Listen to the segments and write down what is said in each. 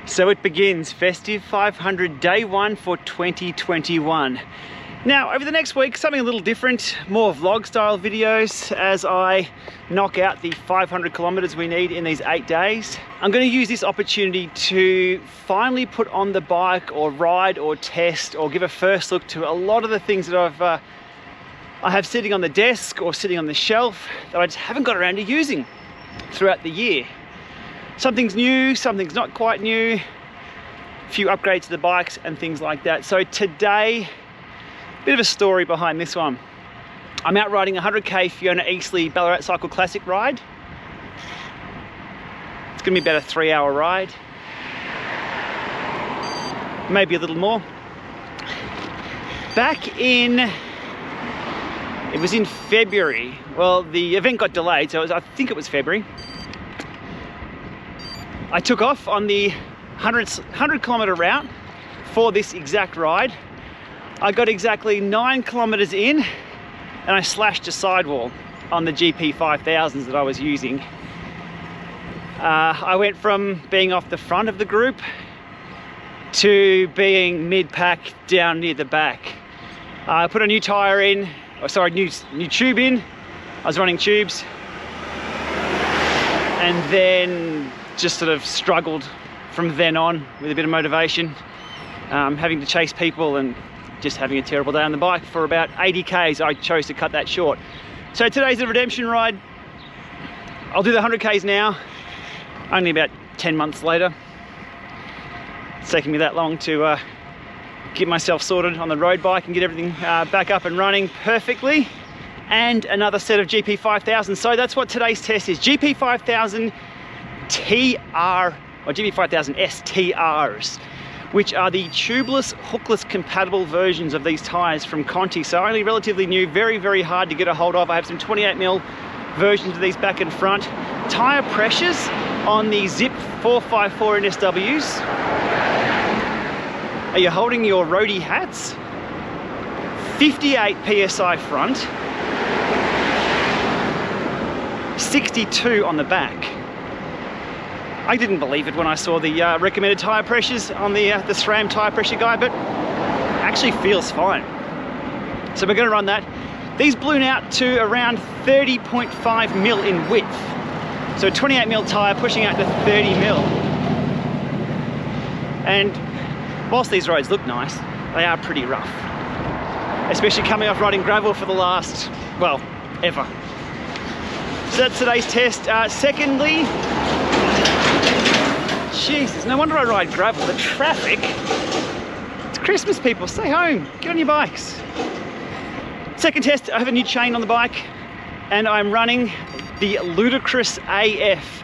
So it begins, Festive 500 day one for 2021. Now, over the next week, something a little different, more vlog style videos as I knock out the 500 kilometers we need in these 8 days. I'm going to use this opportunity to finally put on the bike or ride or test or give a first look to a lot of the things that I have sitting on the desk or sitting on the shelf that I just haven't got around to using throughout the year. Something's new, something's not quite new, a few upgrades to the bikes and things like that. So today, a bit of a story behind this one. I'm out riding a 100k Fiona Eastleigh Ballarat Cycle Classic ride. It's gonna be about a 3-hour ride. Maybe a little more. Back in, it was in February. Well, the event got delayed, so I think it was February. I took off on the 100 kilometer route for this exact ride. I got exactly 9 kilometers in and I slashed a sidewall on the GP5000s that I was using. I went from being off the front of the group to being mid-pack down near the back. I put a new tire in, new tube in. I was running tubes and then just sort of struggled from then on with a bit of motivation, having to chase people and just having a terrible day on the bike. For about 80 Ks, I chose to cut that short. So today's the redemption ride. I'll do the 100 Ks now, only about 10 months later. It's taken me that long to get myself sorted on the road bike and get everything back up and running perfectly. And another set of GP5000. So that's what today's test is, GP5000 TR or GP5000S TRs, which are the tubeless, hookless compatible versions of these tires from Conti. So only relatively new, very, very hard to get a hold of. I have some 28mm versions of these back and front. Tire pressures on the Zip 454 NSWs. Are you holding your roadie hats? 58 PSI front, 62 on the back. I didn't believe it when I saw the recommended tyre pressures on the SRAM tyre pressure guide, but actually feels fine. So we're going to run that. These balloon out to around 30.5 mil in width. So 28mm tyre pushing out to 30 mil. And whilst these roads look nice, they are pretty rough. Especially coming off riding gravel for the last, well, ever. So that's today's test. Secondly, Jesus, no wonder I ride gravel. The traffic. It's Christmas, people. Stay home. Get on your bikes. Second test, I have a new chain on the bike and I'm running the ludicrous AF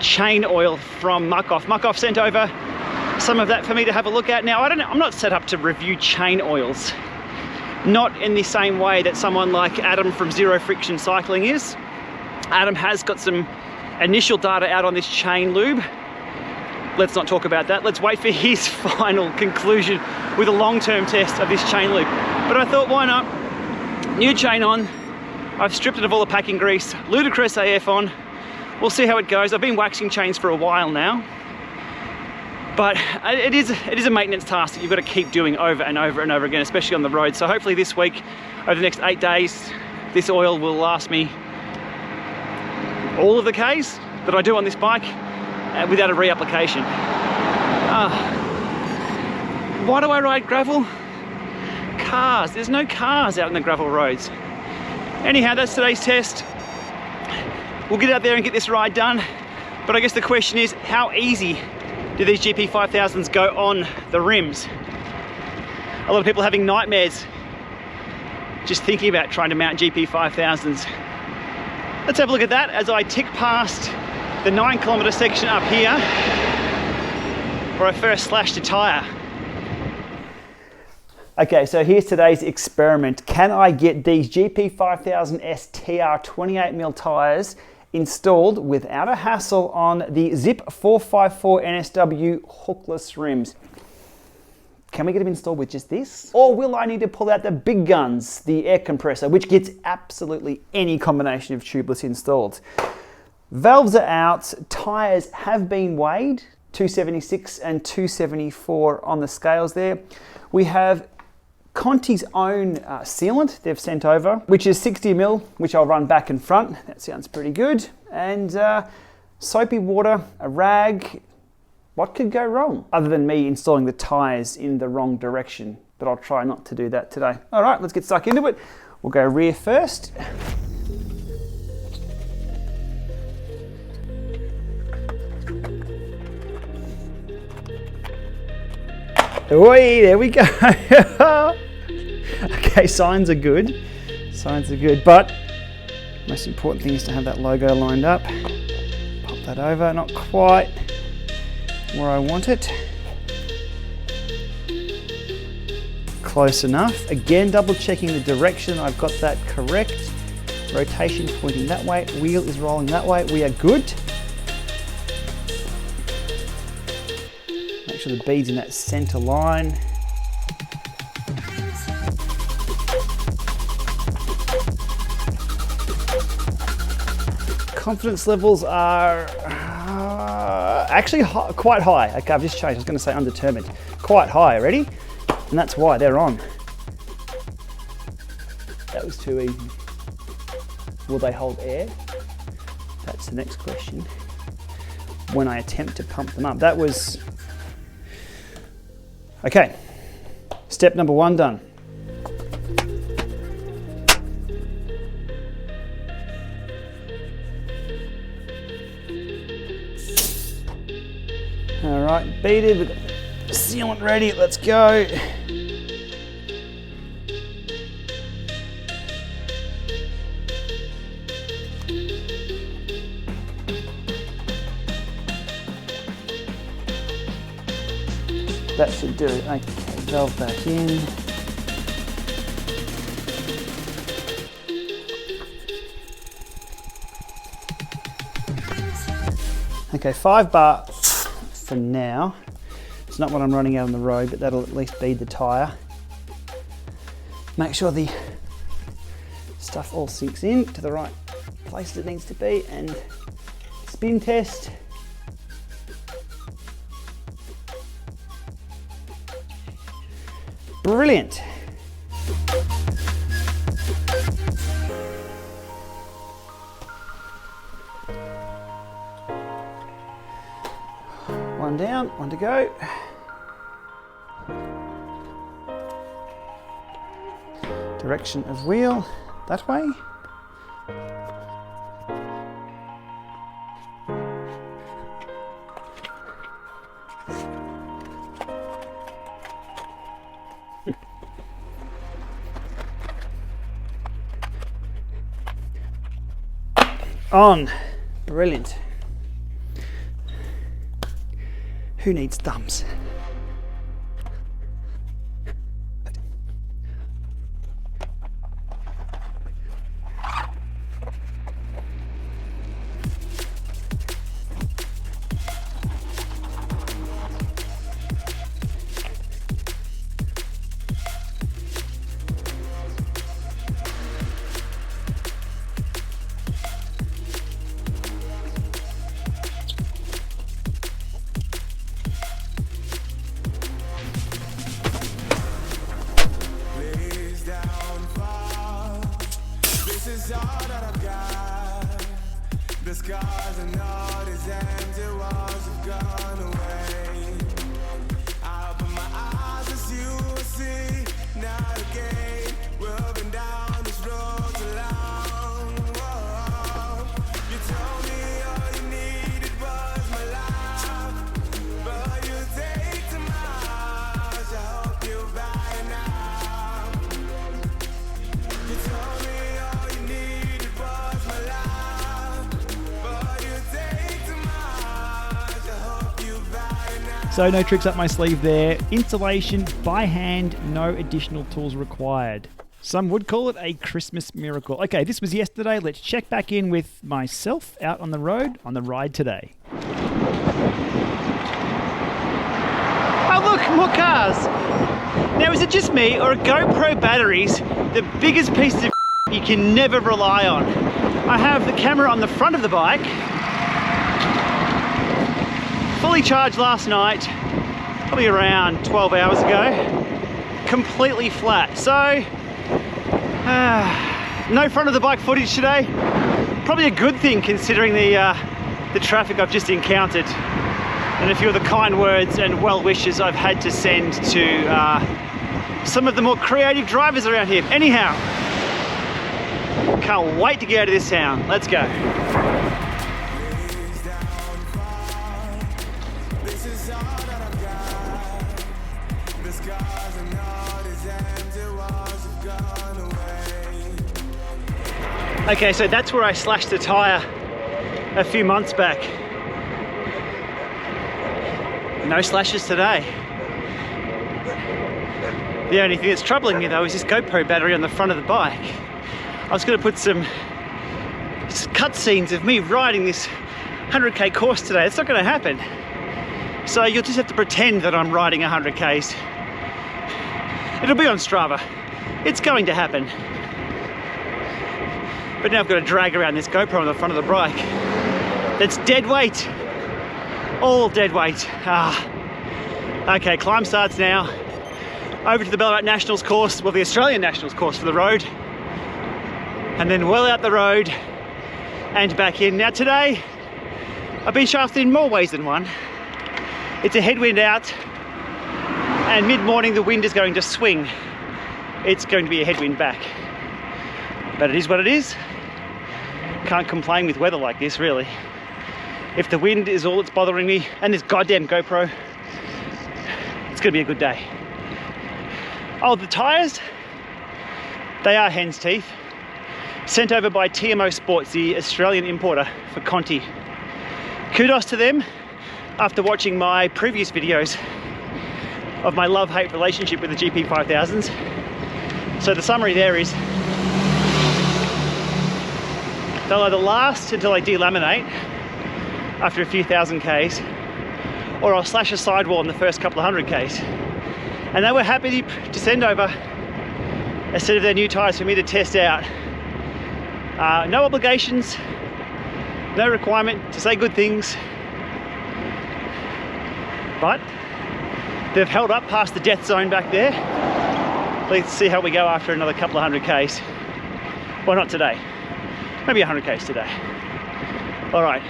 chain oil from Muck-Off. Muck-Off sent over some of that for me to have a look at. Now, I'm not set up to review chain oils. Not in the same way that someone like Adam from Zero Friction Cycling is. Adam has got some initial data out on this chain lube. Let's not talk about that. Let's wait for his final conclusion with a long-term test of this chain loop. But I thought, why not? New chain on. I've stripped it of all the packing grease. Ludicrous AF on. We'll see how it goes. I've been waxing chains for a while now. But it is a maintenance task that you've got to keep doing over and over and over again, especially on the road. So hopefully this week, over the next 8 days, this oil will last me all of the Ks that I do on this bike without a reapplication. Why do I ride gravel? Cars. There's no cars out in the gravel roads. Anyhow, that's today's test. We'll get out there and get this ride done. But I guess the question is, how easy do these GP5000s go on the rims? A lot of people having nightmares just thinking about trying to mount GP5000s. Let's have a look at that as I tick past the 9 kilometer section up here where I first slashed a tire. Okay, so here's today's experiment. Can I get these GP5000S TR 28mm tires installed without a hassle on the Zip 454 NSW hookless rims? Can we get them installed with just this? Or will I need to pull out the big guns, the air compressor, which gets absolutely any combination of tubeless installed? Valves are out, tires have been weighed, 276 and 274 on the scales there. We have Conti's own sealant they've sent over, which is 60ml, which I'll run back and front. That sounds pretty good. And soapy water, a rag. What could go wrong? Other than me installing the tyres in the wrong direction, but I'll try not to do that today. All right, let's get stuck into it. We'll go rear first. Oi, there we go. Okay, signs are good. Signs are good, but most important thing is to have that logo lined up. Pop that over, not quite where I want it. Close enough. Again, double checking the direction. I've got that correct. Rotation pointing that way. Wheel is rolling that way. We are good. Make sure the bead's in that center line. Confidence levels are actually quite high. Okay, I've just changed. I was going to say undetermined. Quite high already, and that's why they're on. That was too easy. Will they hold air? That's the next question. When I attempt to pump them up, that was okay. Step number 1 done. All right, beaded, we've got the sealant ready, let's go. That should do it. Okay, valve back in. Okay, 5 bar for now. It's not what I'm running out on the road, but that'll at least bead the tyre. Make sure the stuff all sinks in to the right place it needs to be, and spin test. Brilliant. One down, one to go. Direction of wheel, that way. On. Brilliant. Who needs thumbs? The scars and all these empty walls have gone away. I open my eyes as you will see. Now again, we're up and down this road so long. Whoa. You told me all you needed was my life, but you take too much. I hope you buy it now. You told me all you needed was my life. So no tricks up my sleeve there. Installation by hand, no additional tools required. Some would call it a Christmas miracle. Okay, this was yesterday. Let's check back in with myself out on the road on the ride today. Oh look, more cars. Now is it just me, or are GoPro batteries the biggest pieces of you can never rely on? I have the camera on the front of the bike, full Fully charged last night, probably around 12 hours ago. Completely flat. So, no front of the bike footage today. Probably a good thing considering the traffic I've just encountered and a few of the kind words and well wishes I've had to send to some of the more creative drivers around here. Anyhow, can't wait to get out of this town. Let's go. Okay, so that's where I slashed the tyre a few months back. No slashes today. The only thing that's troubling me though is this GoPro battery on the front of the bike. I was going to put some cutscenes of me riding this 100k course today. It's not going to happen. So you'll just have to pretend that I'm riding 100k's. It'll be on Strava. It's going to happen. But now I've got to drag around this GoPro on the front of the bike. That's dead weight. All dead weight. Okay, climb starts now. Over to the Ballarat Nationals course, well, the Australian Nationals course for the road. And then well out the road and back in. Now today, I've been shafted in more ways than one. It's a headwind out, and mid-morning the wind is going to swing. It's going to be a headwind back. But it is what it is. Can't complain with weather like this, really. If the wind is all that's bothering me, and this goddamn GoPro, it's gonna be a good day. Oh, the tyres, they are hen's teeth. Sent over by TMO Sports, the Australian importer for Conti. Kudos to them after watching my previous videos of my love-hate relationship with the GP5000s. So the summary there is, they'll either last until I delaminate after a few thousand Ks, or I'll slash a sidewall in the first couple of 100Ks. And they were happy to send over a set of their new tyres for me to test out. No obligations, no requirement to say good things, but they've held up past the death zone back there. Let's see how we go after another couple of 100Ks. Well, not today. Maybe 100Ks today. All right,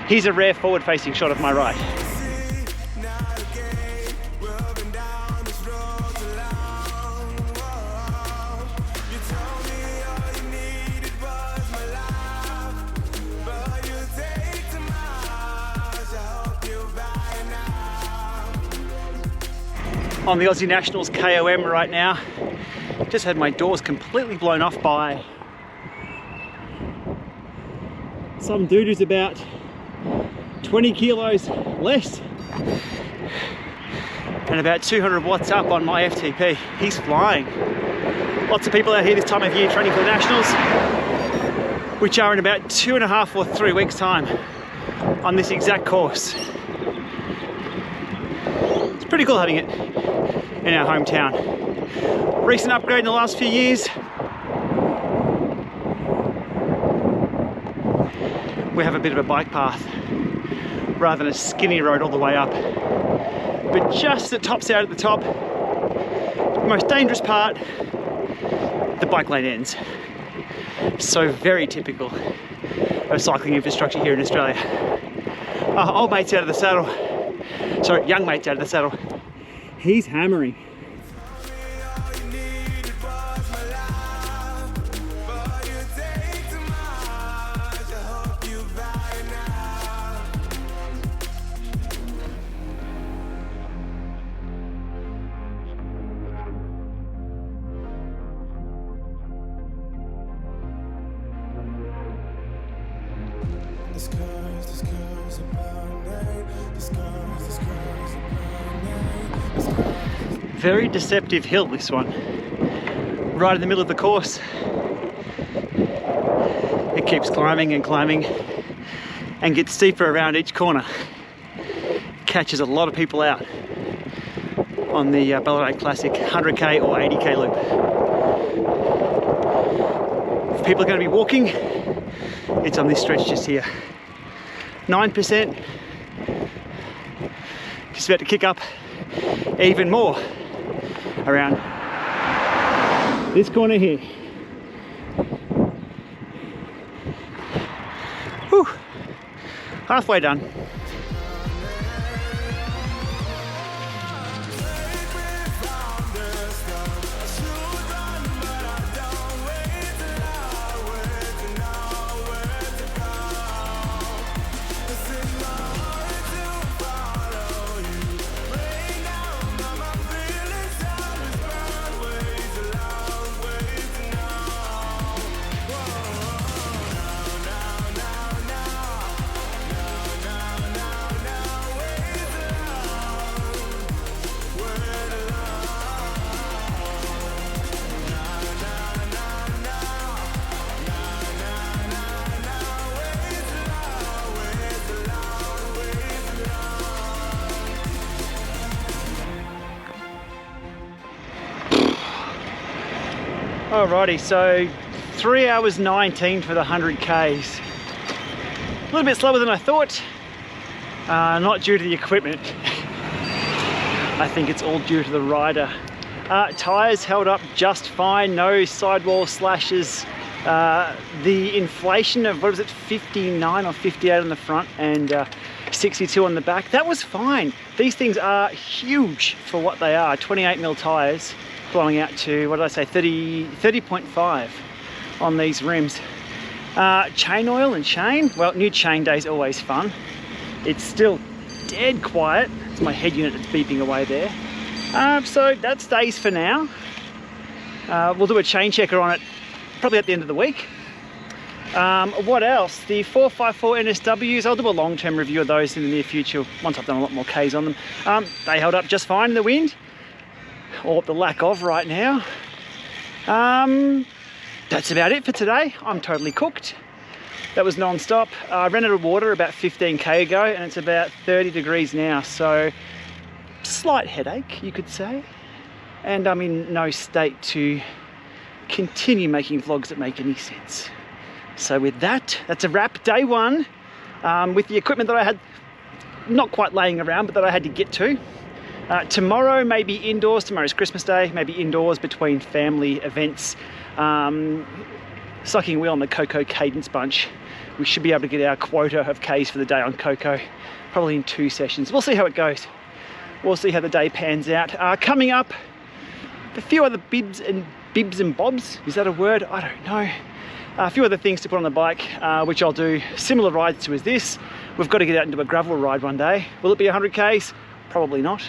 here's a rare forward-facing shot of my ride. On the Aussie Nationals KOM right now. Just had my doors completely blown off by some dude who's about 20 kilos less and about 200 watts up on my FTP. He's flying. Lots of people out here this time of year training for the Nationals, which are in about 2.5 or 3 weeks time on this exact course. It's pretty cool having it in our hometown. Recent upgrade in the last few years. We have a bit of a bike path rather than a skinny road all the way up. But just it tops out at the top. The most dangerous part, the bike lane ends. So very typical of cycling infrastructure here in Australia. Old mate's out of the saddle. Sorry, young mate's out of the saddle. He's hammering. Very deceptive hill, this one. Right in the middle of the course. It keeps climbing and climbing and gets steeper around each corner. Catches a lot of people out on the Ballarat Classic 100k or 80k loop. If people are going to be walking, it's on this stretch just here. 9%, Just about to kick up even more around this corner here. Whew. Halfway done. Alrighty, so 3 hours 19 for the 100 Ks. A little bit slower than I thought. Not due to the equipment. I think it's all due to the rider. Tyres held up just fine, no sidewall slashes. The inflation of, what was it, 59 or 58 on the front and 62 on the back, that was fine. These things are huge for what they are. 28mm tyres blowing out to, what did I say, 30.5 on these rims. Chain oil and chain, well, new chain day is always fun. It's still dead quiet. It's my head unit that's beeping away there. So that stays for now. We'll do a chain checker on it probably at the end of the week. What else? The 454 NSWs, I'll do a long-term review of those in the near future once I've done a lot more Ks on them. They held up just fine in the wind, or the lack of right now. That's about it for today. I'm totally cooked. That was non-stop. I ran out of water about 15k ago and it's about 30 degrees now, so slight headache, you could say. And I'm in no state to continue making vlogs that make any sense. So with that, that's a wrap. Day one, with the equipment that I had not quite laying around, but that I had to get to. Tomorrow maybe indoors. Tomorrow's Christmas Day, maybe indoors between family events. Sucking wheel on the Coco Cadence bunch. We should be able to get our quota of Ks for the day on Coco, probably in 2 sessions. We'll see how it goes. We'll see how the day pans out. Coming up, a few other bibs and bobs. Is that a word? I don't know. A few other things to put on the bike, which I'll do similar rides to as this. We've got to get out and do a gravel ride one day. Will it be 100 Ks? Probably not.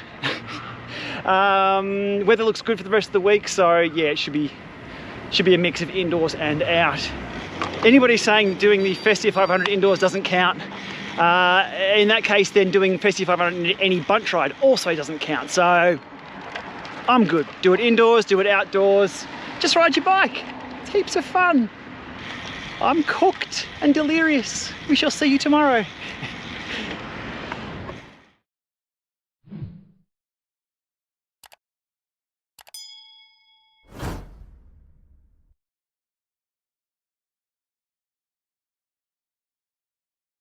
Weather looks good for the rest of the week, so yeah, it should be a mix of indoors and out. Anybody saying doing the Festive 500 indoors doesn't count, in that case then doing Festive 500 in any bunch ride also doesn't count, so I'm good. Do it indoors, do it outdoors, just ride your bike. It's heaps of fun. I'm cooked and delirious. We shall see you tomorrow.